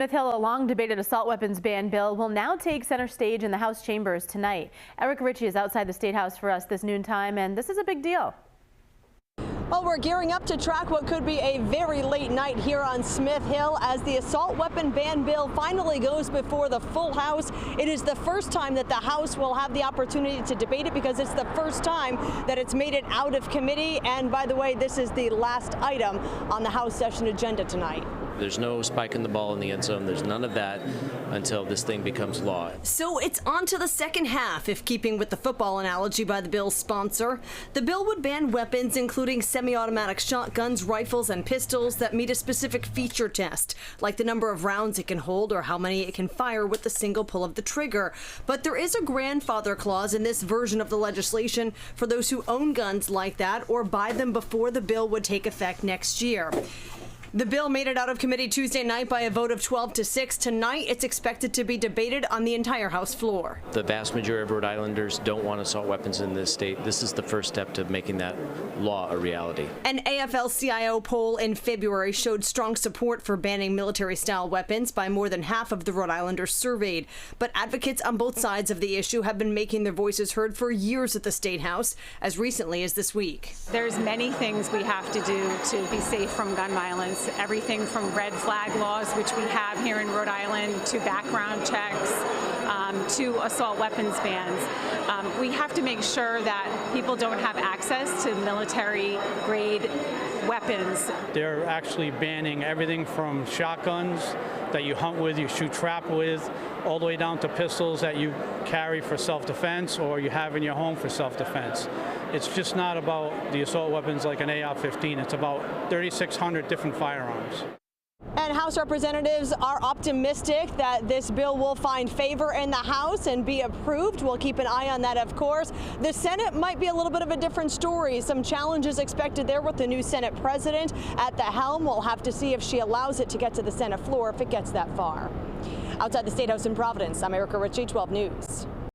Smith Hill, a long-debated assault weapons ban bill, will now take center stage in the House chambers tonight. Erica Ricci is outside the State House for us this noontime, and this is a big deal. Well, we're gearing up to track what could be a very late night here on Smith Hill as the assault weapon ban bill finally goes before the full House. It is the first time that the House will have the opportunity to debate it because it's the first time that it's made it out of committee. And by the way, this is the last item on the House session agenda tonight. There's no spike in the ball in the end zone. There's none of that until this thing becomes law. So it's on to the second half, if keeping with the football analogy by the bill's sponsor. The bill would ban weapons including semi-automatic shotguns, rifles, and pistols that meet a specific feature test, like the number of rounds it can hold or how many it can fire with the single pull of the trigger. But there is a grandfather clause in this version of the legislation for those who own guns like that or buy them before the bill would take effect next year. The bill made it out of committee Tuesday night by a vote of 12-6. Tonight, it's expected to be debated on the entire House floor. The vast majority of Rhode Islanders don't want assault weapons in this state. This is the first step to making that law a reality. An AFL-CIO poll in February showed strong support for banning military-style weapons by more than half of the Rhode Islanders surveyed. But advocates on both sides of the issue have been making their voices heard for years at the State House, as recently as this week. There's many things we have to do to be safe from gun violence. Everything from red flag laws, which we have here in Rhode Island, to background checks, to assault weapons bans. We have to make sure that people don't have access to military-grade weapons. They're actually banning everything from shotguns that you hunt with, you shoot trap with, all the way down to pistols that you carry for self-defense or you have in your home for self-defense. It's just not about the assault weapons like an AR-15. It's about 3,600 different firearms. And House representatives are optimistic that this bill will find favor in the House and be approved. We'll keep an eye on that, of course. The Senate might be a little bit of a different story. Some challenges expected there with the new Senate president at the helm. We'll have to see if she allows it to get to the Senate floor if it gets that far. Outside the State House in Providence, I'm Erica Ricci, 12 News.